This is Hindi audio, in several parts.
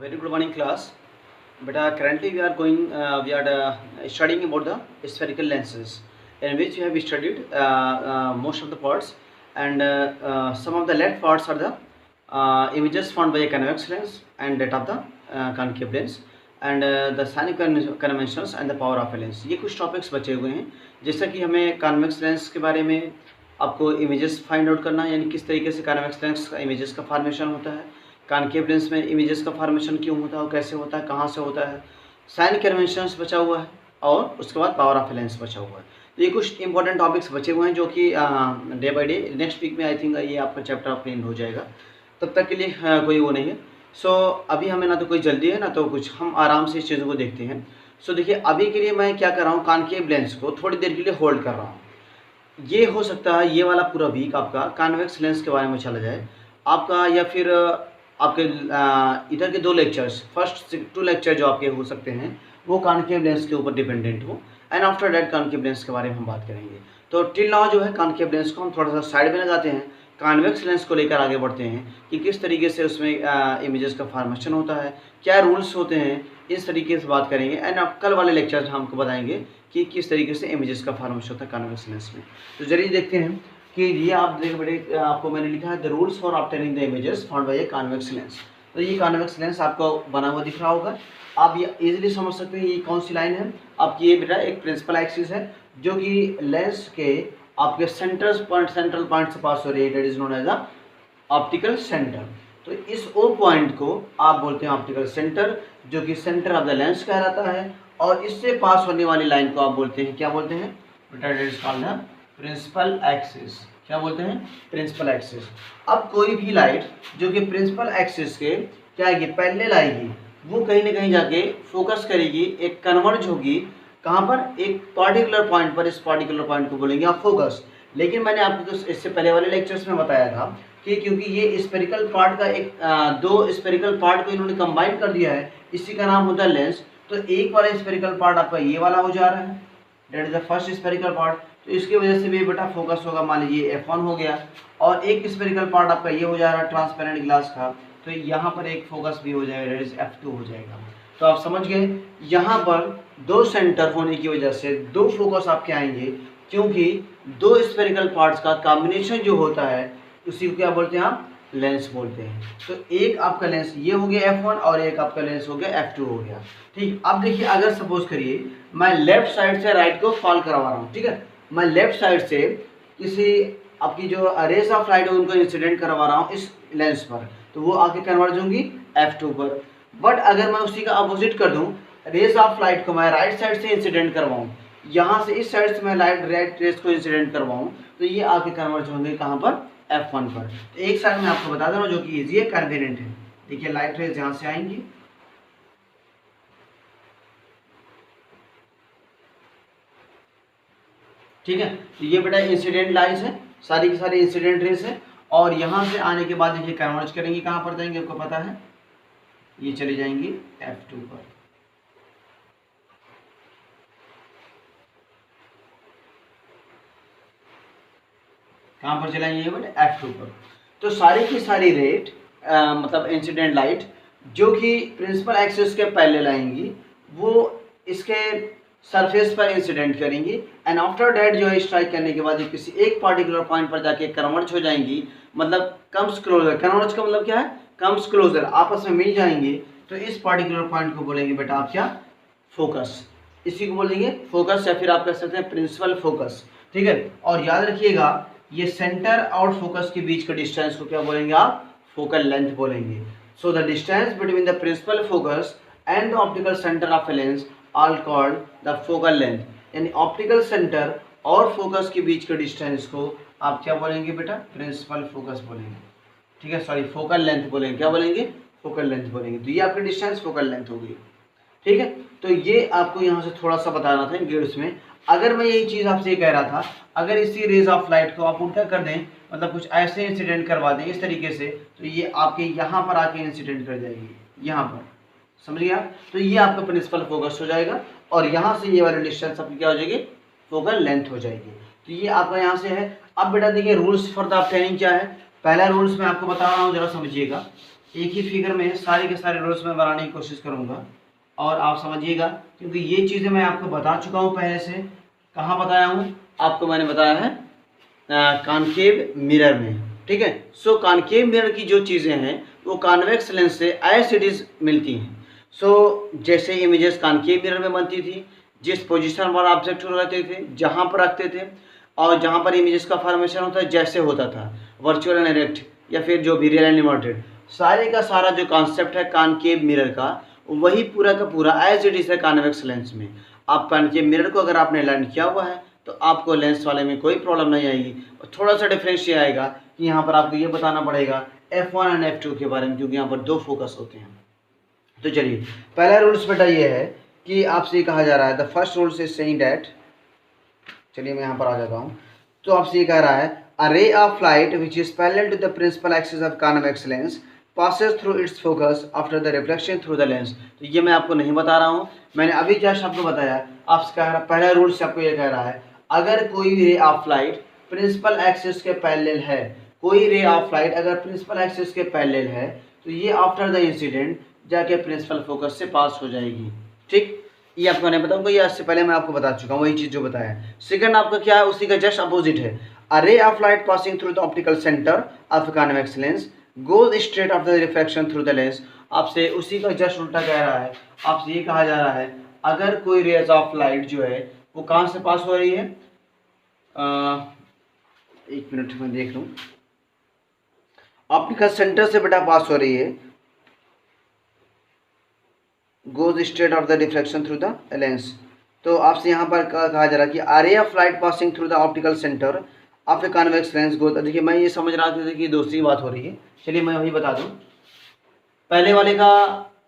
Very good morning, class. But currently we are studying about the spherical lenses, in which we have studied most of the parts, and some of the left parts are the images found by a convex lens and that of the concave lens, and the sonic conventions and the power of a lens. ये कुछ टॉपिक्स बचे हुए हैं, जैसा कि हमें कॉन्वेक्स लेंस के बारे में आपको इमेजेस फाइंड आउट करना है, यानी किस तरीके से कॉन्वेक्स लेंस का इमेजेस का फॉर्मेशन होता है, कॉनकेव लेंस में इमेजेस का फॉर्मेशन क्यों होता है और कैसे होता है, कहाँ से होता है, साइन कन्वेंशंस बचा हुआ है, और उसके बाद पावर ऑफ लेंस बचा हुआ है। तो ये कुछ इंपॉर्टेंट टॉपिक्स बचे हुए हैं जो कि day by day next week में आई थिंक ये आपका चैप्टर ऑफ एंड हो जाएगा। तब तक के लिए कोई वो नहीं है। सो अभी हमें ना तो कोई जल्दी है ना तो कुछ, हम आराम से इस चीज़ों को देखते हैं। सो देखिए, अभी के लिए मैं क्या कर रहा हूँ, कॉनकेव लेंस को थोड़ी देर के लिए होल्ड कर रहा हूँ। ये हो सकता है ये वाला पूरा वीक आपका कॉन्वेक्स लेंस के बारे में चला जाए आपका, या फिर आपके इधर के 2 लेक्चर्स, फर्स्ट 2 लेक्चर जो आपके हो सकते हैं वो कॉनकेव लेंस के ऊपर डिपेंडेंट हो, and after that concave lens के बारे में हम बात करेंगे। तो टिल नाउ जो है कॉनकेव लेंस को हम थोड़ा सा साइड में लगाते हैं, कॉन्वेक्स लेंस को लेकर आगे बढ़ते हैं कि किस तरीके से उसमें इमेजेस का फॉर्मेशन होता है, क्या रूल्स होते हैं, इस तरीके से बात करेंगे। एंड अब कल वाले लेक्चर हमको बताएंगे कि किस तरीके से इमेजेस का फॉर्मेशन होता है कॉन्वेक्स लेंस में। तो चलिए देखते हैं कि ये आप देख बड़े, आपको मैंने लिखा है the rules for obtaining the images found by A convex lens. तो ये कॉन्वेक्स लेंस आपको बना हुआ दिख रहा होगा, आप ये इजीली समझ सकते हैं ये कौन सी लाइन है आपकी। ये बेटा एक प्रिंसिपल एक्सिस है जो कि लेंस के आपके सेंट्रल पॉइंट से पास हो रही है, that is known as the optical centre. तो इस ओ पॉइंट को आप बोलते हैं ऑप्टिकल सेंटर, जो कि सेंटर ऑफ द लेंस कहलाता है, और इससे पास होने वाली लाइन को आप बोलते हैं, क्या बोलते हैं बेटा, that is called the principal axis. क्या बोलते हैं, प्रिंसिपल एक्सिस। अब कोई भी लाइट जो कि प्रिंसिपल एक्सिस के क्या आएगी, पैरेलल आएगी, वो कहीं ना कहीं जाके फोकस करेगी, एक कन्वर्ज होगी कहाँ पर, एक पर्टिकुलर पॉइंट पर। इस पर्टिकुलर पॉइंट को बोलेंगे आप फोकस। लेकिन मैंने आपको इससे पहले वाले लेक्चर्स में बताया था कि क्योंकि ये स्पेरिकल पार्ट का एक 2 स्पेरिकल पार्ट को इन्होंने कंबाइन कर दिया है, इसी का नाम होता है लेंस। तो एक वाला स्पेरिकल पार्ट आपका ये वाला हो जा रहा है, that is the first spherical part. तो इसकी वजह से भी बेटा फोकस होगा, मान लीजिए F1 हो गया, और एक स्पेरिकल पार्ट आपका ये हो जा रहा है ट्रांसपेरेंट ग्लास का, तो यहाँ पर एक फोकस भी हो जाएगा, दैट इज F2 हो जाएगा। तो आप समझ गए, यहाँ पर 2 सेंटर होने की वजह से 2 फोकस आपके आएंगे, क्योंकि 2 स्पेरिकल पार्ट्स का कॉम्बिनेशन जो होता है उसी को क्या बोलते हैं आप, लेंस बोलते हैं। तो एक आपका लेंस ये हो गया F1 और एक आपका लेंस हो गया F2 हो गया। ठीक, अब देखिए, अगर सपोज करिए मैं लेफ्ट साइड से राइट को फॉल करवा रहा हूँ, ठीक है, मैं लेफ्ट साइड से किसी आपकी जो रेस ऑफ लाइट है उनको इंसिडेंट करवा रहा हूँ इस लेंस पर, तो वो आके कन्वर्ज होंगी F2 पर। बट अगर मैं उसी का अपोजिट कर दूँ, रेस ऑफ लाइट को मैं राइट साइड से इंसिडेंट करवाऊँ, यहाँ से इस साइड से मैं राइट रेस को इंसिडेंट करवाऊँ, तो ये आके कन्वर्ज होंगे कहाँ पर, F1 पर। तो एक साइड में आपको बता दे रहा हूँ जो कि इजी है, कन्वीनियंट है। देखिए, लाइट रेस यहाँ से आएंगी, ठीक है, तो ये बेटा इंसिडेंट लाइट है, सारी की सारी इंसिडेंट रेस है, और यहाँ से आने के बाद देखिए कन्वर्ज करेंगे, कहाँ पर जाएंगे आपको पता है, ये चली जाएंगी F2 पर। कहाँ पर चलाएंगे ये बेटा, F2 पर। तो सारी की सारी रेट मतलब इंसिडेंट लाइट जो कि प्रिंसिपल एक्सिस के पैरेलल आएंगी, वो इसके सरफेस पर इंसिडेंट करेंगी, एंड आफ्टर दैट जो है स्ट्राइक करने के बाद ये किसी एक पार्टिकुलर पॉइंट पर जाके कन्वर्ज हो जाएंगी, मतलब कम्स क्लोजर। कन्वर्ज का मतलब क्या है, कम्स क्लोजर, आपस में मिल जाएंगे। तो इस पार्टिकुलर पॉइंट को बोलेंगे बेटा आप क्या, फोकस। इसी को बोलेंगे फोकस, या फिर आप कह सकते हैं प्रिंसिपल फोकस, ठीक है। और याद रखिएगा, ये सेंटर और फोकस के बीच के डिस्टेंस को क्या बोलेंगे आप, फोकल लेंथ बोलेंगे। So the distance between the principal focus and the optical centre of a lens all called the focal length. यानी ऑप्टिकल सेंटर और फोकस के बीच के डिस्टेंस को आप क्या बोलेंगे बेटा, प्रिंसिपल फोकस बोलेंगे, ठीक है, सॉरी फोकल लेंथ बोलेंगे, क्या बोलेंगे, फोकल लेंथ बोलेंगे। तो ये आपकी डिस्टेंस फोकल लेंथ होगी, ठीक है। तो ये आपको यहाँ से थोड़ा सा बताना था ग्रेड्स में। अगर मैं यही चीज़ आपसे कह रहा था, अगर इसी रेज ऑफ लाइट को आप उल्टा कर दें, मतलब कुछ ऐसे इंसिडेंट करवा दें इस तरीके से, तो ये आपके यहाँ पर आके इंसिडेंट कर जाएगी, यहाँ पर, समझ गया। तो ये आपका प्रिंसिपल फोकस हो जाएगा, और यहाँ से ये वाली डिस्टेंस आपकी क्या हो जाएगी, फोकल लेंथ हो जाएगी। तो ये आपका यहाँ से है। अब बेटा देखिए, रूल्स फॉर द ऑब्टेनिंग क्या है। पहला रूल्स मैं आपको बता रहा हूँ, जरा समझिएगा। एक ही फिगर में सारे के सारे रूल्स में बनाने की कोशिश करूँगा और आप समझिएगा, क्योंकि ये चीज़ें मैं आपको बता चुका हूँ पहले से। कहाँ बताया हूँ आपको? मैंने बताया है कॉनकेव मिरर में, ठीक है। सो कॉनकेव मिरर की जो चीज़ें हैं वो कॉन्वेक्स लेंस से एज इट इज मिलती हैं। सो जैसे इमेजेस कॉनकेव मिरर में बनती थी, जिस पोजीशन पर ऑब्जेक्ट रहते थे, जहाँ पर रखते थे, और जहाँ पर इमेजेस का फॉर्मेशन होता है जैसे होता था वर्चुअल एंड डायरेक्ट या फिर जो भी रियल एंड इन्वर्टेड, सारे का सारा जो कॉन्सेप्ट है कॉनकेव मिरर का, वही पूरा का पूरा एज इट इज है कॉन्वेक्स लेंस में। आप कॉनकेव मिरर को अगर आपने लर्न किया हुआ है तो आपको लेंस वाले में कोई प्रॉब्लम नहीं आएगी। और थोड़ा सा डिफरेंस ये आएगा कि यहाँ पर आपको ये बताना पड़ेगा F1 एंड F2 के बारे में, क्योंकि यहाँ पर दो फोकस होते हैं। तो चलिए, पहला रूल्स बेटा ये है कि आपसे ये कहा जा रहा है, the first rules is saying that, चलिए मैं यहाँ पर आ जाता हूँ। तो आपसे ये कह रहा है, a ray of light which is parallel to the principal axis of convex lens passes through its focus after the reflection through the lens। तो ये मैं आपको नहीं बता रहा हूँ, मैंने अभी जस्ट आपको बताया। आपसे कह रहा, पहला रूल से आपको ये कह रहा है, अगर कोई ray of light principal axis के पैरेलल है, कोई रे ऑफ लाइट अगर प्रिंसिपल एक्सिस के पैरेलल है तो ये आफ्टर द इंसिडेंट जाके प्रिंसिपल फोकस से पास हो जाएगी, ठीक। ये आपको नहीं बताऊंगा, ये इससे पहले मैं आपको बता चुका हूँ वही चीज़ जो बताया। सेकंड आपका क्या है, उसी का जस्ट अपोजिट है, a ray of light passing through the optical centre of convex lens goes straight after the reflection through the lens. आपसे उसी का जस्ट उल्टा कह रहा है, आपसे ये कहा जा रहा है, अगर कोई रेज ऑफ लाइट जो है वो कहाँ से पास हो रही है, एक मिनट में देख लूँ, ऑप्टिकल सेंटर से बेटा पास हो रही है, goes straight of the reflection through the lens. तो आपसे यहाँ पर कहा जा रहा है कि a ray of light passing through the optical centre of a convex lens goes. देखिए मैं ये समझ रहा था कि दूसरी बात हो रही है, चलिए मैं वही बता दूं। पहले वाले का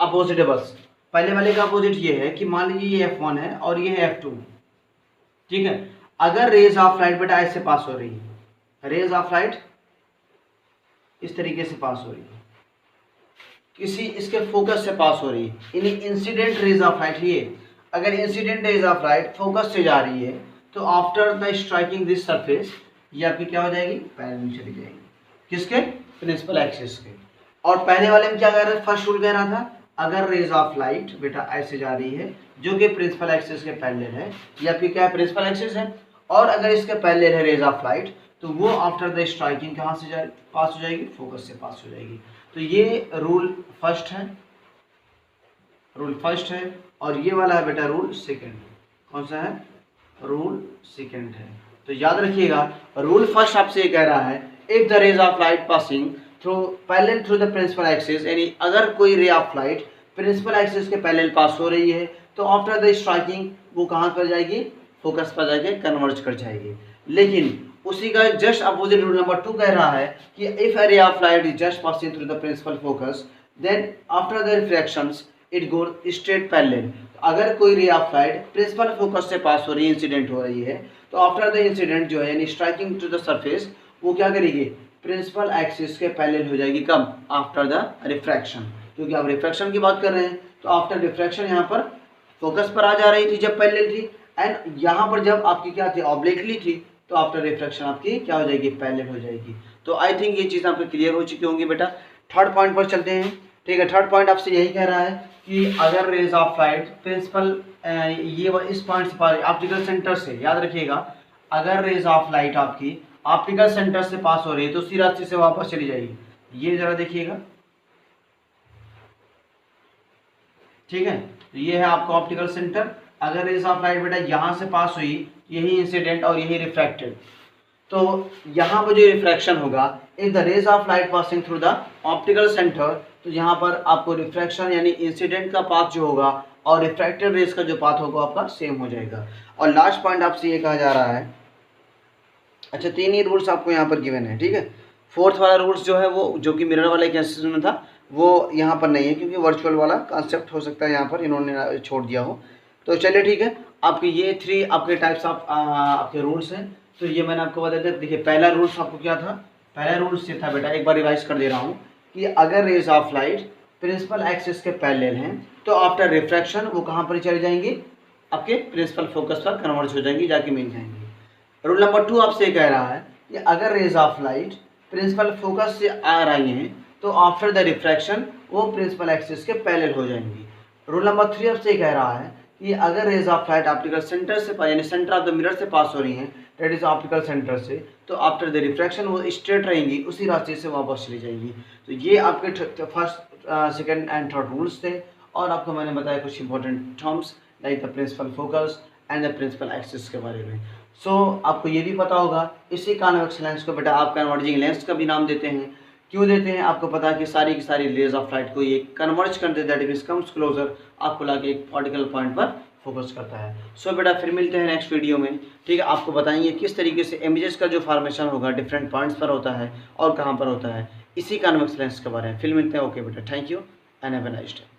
अपोजिट है, बस पहले वाले का अपोजिट ये है कि मान लीजिए ये F1 है और ये है F2, ठीक है। अगर रेज ऑफ लाइट बेटा ऐसे पास हो रही है, रेज ऑफ लाइट इस तरीके से पास हो रही है, किसी इसके फोकस से पास हो रही है, यानी इंसिडेंट रेज ऑफ लाइट, ये अगर incident raise of light focus से जा रही है तो after the striking this surface ये आपकी क्या हो जाएगी, पैरेलल में चली जाएगी, किसके, प्रिंसिपल एक्सिस के। और पहले वाले में क्या कह रहा है, फर्स्ट रूल कह रहा था, अगर रेज ऑफ लाइट बेटा ऐसे जा रही है जो कि प्रिंसिपल एक्सिस के पैरेलल है, या फिर क्या है, प्रिंसिपल एक्सिस है, और अगर इसके पैरेलल है रेज ऑफ लाइट तो वो आफ्टर द स्ट्राइकिंग कहाँ से पास हो जाएगी, फोकस से पास हो जाएगी। तो ये रूल फर्स्ट है, रूल फर्स्ट है, और ये वाला है बेटा रूल सेकंड। कौन सा है, रूल सेकंड है। तो याद रखिएगा, रूल फर्स्ट आपसे ये कह रहा है, if the rays of light passing through parallel through the principal axis, यानी अगर कोई ray of light principal axis के पैरेलल पास हो रही है तो आफ्टर द स्ट्राइकिंग वो कहाँ पर जाएगी, फोकस पर जाके कन्वर्ज कर जाएगी। लेकिन उसी का जस्ट अपोजिट रूल नंबर 2 कह रहा है कि if a ray of light is just passing through the principal focus then after the reflections it goes straight parallel. अगर कोई ray of light principal focus से पास हो रही है, इंसिडेंट हो रही है, तो आफ्टर द इंसिडेंट जो है यानी स्ट्राइकिंग टू द सरफेस वो क्या करेगी, प्रिंसिपल एक्सिस के पैरेलल हो जाएगी, कब, आफ्टर द रिफ्रैक्शन। क्योंकि आप रिफ्रैक्शन की बात कर रहे हैं, तो आफ्टर रिफ्रैक्शन यहाँ पर फोकस पर आ जा रही थी जब पैरेलल थी, एंड यहाँ पर जब आपकी क्या थी, ऑब्लिकली थी, तो आफ्टर रिफ्रैक्शन आपकी क्या हो जाएगी, पैरेलल हो जाएगी। तो आई थिंक ये चीज़ आपको क्लियर हो चुकी होंगी बेटा। थर्ड पॉइंट पर चलते हैं, ठीक है। थर्ड पॉइंट आपसे यही कह रहा है कि अगर रेज ऑफ लाइट प्रिंसिपल ये इस पॉइंट से पास, ऑप्टिकल सेंटर से, याद रखिएगा, अगर रेज ऑफ लाइट आपकी ऑप्टिकल सेंटर से पास हो रही है तो उसी रास्ते से वापस चली जाएगी। ये जरा देखिएगा, ठीक है। तो ये है आपका ऑप्टिकल सेंटर, अगर रेज ऑफ लाइट बेटा यहाँ से पास हुई, यही इंसिडेंट और यही रिफ्रैक्टेड, तो यहाँ पर जो रिफ्रैक्शन होगा, if the rays of light passing through the optical centre, तो यहाँ पर आपको रिफ्रैक्शन यानी इंसिडेंट का पाथ जो होगा और रिफ्रैक्टेड रेज का जो पाथ होगा आपका सेम हो जाएगा। और लास्ट पॉइंट आपसे ये कहा जा रहा है, अच्छा 3 ही रूल्स आपको यहाँ पर गिवन है, ठीक है। फोर्थ वाला रूल्स जो है वो, जो कि मिरर वाले केसेस में था, वो यहाँ पर नहीं है, क्योंकि वर्चुअल वाला कॉन्सेप्ट हो सकता है यहाँ पर इन्होंने छोड़ दिया हो। तो चलिए ठीक है, आपके ये 3 आपके टाइप्स ऑफ आपके रूल्स हैं। तो ये मैंने आपको बता दिया। देखिए पहला रूल्स आपको क्या था, पहला रूल्स ये था बेटा, एक बार रिवाइज कर दे रहा हूँ, कि अगर rays of light principal axis के पैरेलल हैं तो आफ्टर रिफ्रैक्शन वो कहाँ पर चले जाएंगे, आपके प्रिंसिपल फोकस पर कन्वर्ज हो जाएंगी, जाके मिल जाएंगे। रूल नंबर 2 आपसे कह रहा है कि अगर rays of light principal focus से आ रही हैं तो आफ्टर द रिफ्रैक्शन वो प्रिंसिपल एक्सिस के पैरेलल हो जाएंगी। रूल नंबर 3 अब से कह रहा है कि अगर rays of light optical centre से यानी सेंटर ऑफ द मिरर से पास हो रही हैं, डेट इज ऑप्टिकल सेंटर से, तो आफ्टर द रिफ्रैक्शन वो स्ट्रेट रहेंगी, उसी रास्ते से वापस चली जाएंगी। तो ये आपके first second and third rules थे, और आपको मैंने बताया कुछ important terms like the principal focus and the principal axis के बारे में। आपको ये भी पता होगा इसी कॉन्वेक्स लेंस को बेटा आप कन्वर्जिंग लेंस का भी नाम देते हैं। क्यों देते हैं आपको पता है कि सारी की सारी रेज ऑफ लाइट को ये कन्वर्ज कर देता है, दैट इज कम्स क्लोजर, आपको लाके एक पार्टिकल पॉइंट पर फोकस करता है। बेटा फिर मिलते हैं नेक्स्ट वीडियो में, ठीक है। आपको बताएंगे किस तरीके से इमेजेस का जो फॉर्मेशन होगा डिफरेंट पॉइंट्स पर होता है और कहाँ पर होता है, इसी कॉन्वेक्स लेंस के बारे में फिर मिलते हैं। ओके बेटा, thank you and have a nice day.